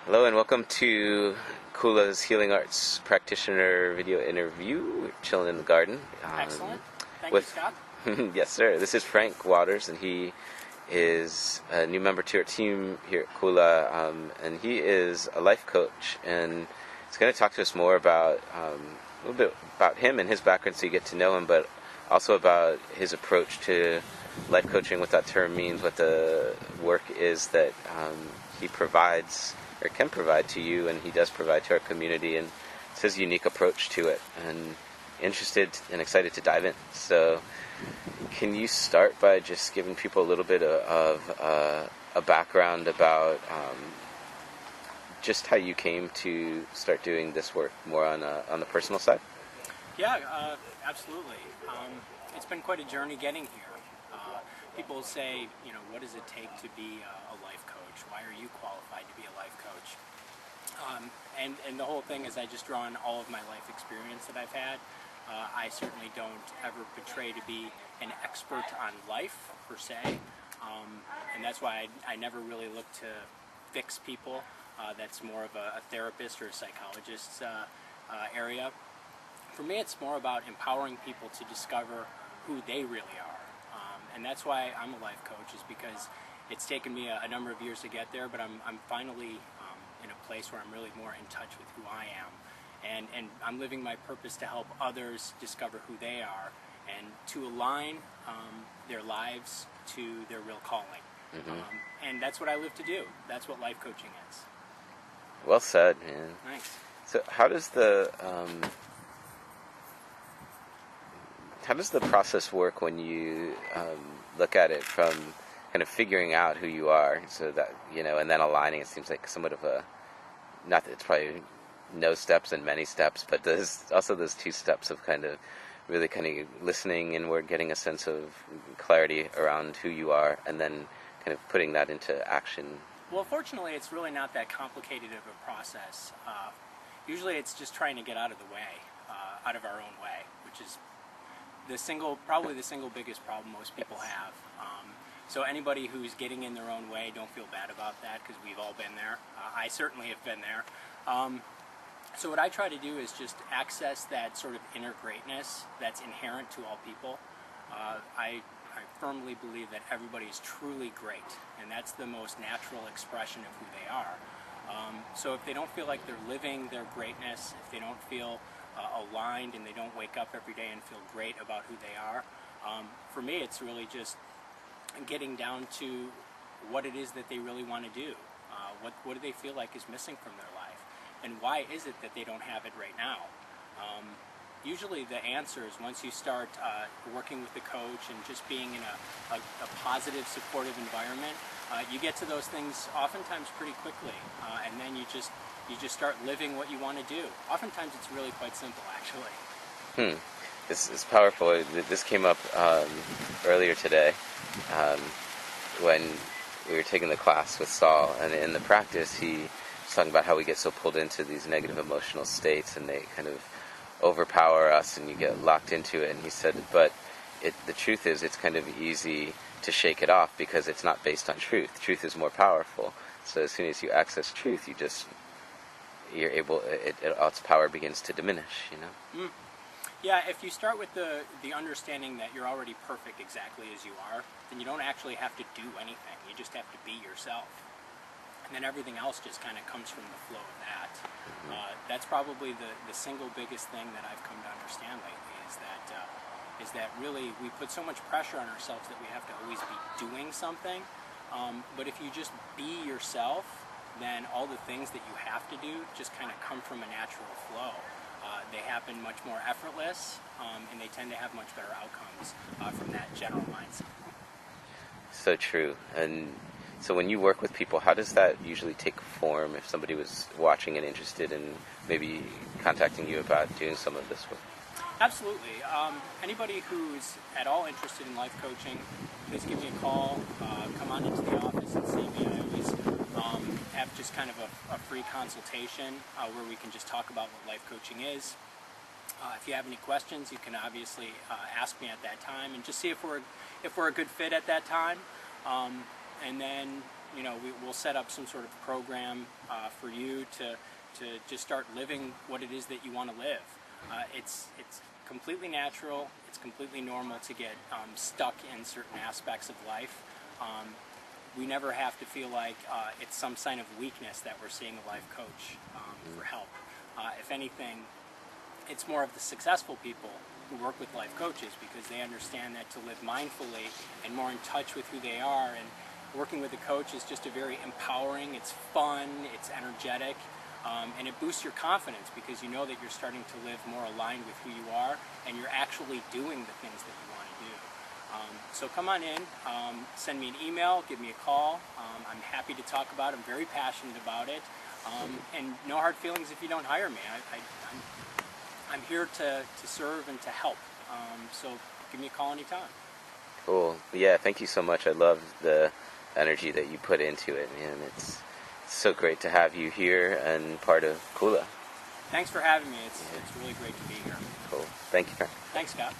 Hello and welcome to Kula's Healing Arts Practitioner video interview. We're chilling in the garden. Excellent. Thank you, With Scott. yes, sir. This is Frank Waters, and he is a new member to our team here at Kula, and he is a life coach, and he's going to talk to us more about a little bit about him and his background, so you get to know him, but also about his approach to life coaching, what that term means, what the work is that he provides or can provide to you, and he does provide to our community, and it's his unique approach to it, and interested and excited to dive in. So can you start by just giving people a little bit of a background about just how you came to start doing this work more on the personal side? Yeah, absolutely. It's been quite a journey getting here. People say, what does it take to be a life coach? Why are you qualified to be a life coach? And the whole thing is I just draw on all of my life experience that I've had. I certainly don't ever portray to be an expert on life, per se. And that's why I never really look to fix people. That's more of a therapist or a psychologist's area. For me, it's more about empowering people to discover who they really are. And that's why I'm a life coach, is because it's taken me a number of years to get there, but I'm finally in a place where I'm really more in touch with who I am. And I'm living my purpose to help others discover who they are and to align their lives to their real calling. Mm-hmm. And that's what I live to do. That's what life coaching is. Well said, man. Thanks. So how does the process work when you look at it from kind of figuring out who you are, so that and then aligning? It seems like somewhat of a, not that it's probably no steps and many steps, but there's also those two steps of kind of really kind of listening inward, getting a sense of clarity around who you are, and then kind of putting that into action. Well, fortunately, it's really not that complicated of a process. Usually it's just trying to get out of the way, out of our own way, which is probably the single biggest problem most people have. So anybody who's getting in their own way, don't feel bad about that, because we've all been there. I certainly have been there. So what I try to do is just access that sort of inner greatness that's inherent to all people. I firmly believe that everybody is truly great, and that's the most natural expression of who they are. So if they don't feel like they're living their greatness, if they don't feel aligned, and they don't wake up every day and feel great about who they are, for me it's really just getting down to what it is that they really want to do. What do they feel like is missing from their life, and why is it that they don't have it right now? Usually the answer is, once you start working with the coach and just being in a positive, supportive environment, you get to those things oftentimes pretty quickly, and then you just start living what you want to do. Oftentimes it's really quite simple, actually. This is powerful. This came up earlier today when we were taking the class with Saul, and in the practice he was talking about how we get so pulled into these negative emotional states, and they kind of overpower us, and you get locked into it. And he said, but the truth is, it's kind of easy to shake it off, because it's not based on truth. Truth is more powerful. So as soon as you access truth, you're able, its power begins to diminish, Yeah, if you start with the understanding that you're already perfect exactly as you are, then you don't actually have to do anything. You just have to be yourself. And then everything else just kind of comes from the flow of that. That's probably the single biggest thing that I've come to understand lately, is that really we put so much pressure on ourselves that we have to always be doing something. But if you just be yourself, then all the things that you have to do just kind of come from a natural flow. They happen much more effortless, and they tend to have much better outcomes from that general mindset. So true. And so when you work with people, how does that usually take form if somebody was watching and interested in maybe contacting you about doing some of this work? Absolutely. Anybody who's at all interested in life coaching, please give me a call. Come on into the office and see me. I always have just kind of a free consultation where we can just talk about what life coaching is. If you have any questions, you can obviously ask me at that time, and just see if we're a good fit at that time. And then we'll set up some sort of program for you to just start living what it is that you want to live. It's completely natural. It's completely normal to get stuck in certain aspects of life. We never have to feel like it's some sign of weakness that we're seeing a life coach for help. If anything, it's more of the successful people who work with life coaches, because they understand that to live mindfully and more in touch with who they are, and working with a coach is just a very empowering, it's fun, it's energetic, and it boosts your confidence because you know that you're starting to live more aligned with who you are and you're actually doing the things that you want to do. So come on in, send me an email, give me a call. I'm happy to talk about it. I'm very passionate about it. And no hard feelings if you don't hire me. I'm here to serve and to help. So give me a call anytime. Cool. Yeah, thank you so much. I love the energy that you put into it, man. It's so great to have you here and part of Kula. Thanks for having me. It's really great to be here. Cool. Thank you, Frank. Thanks, Scott.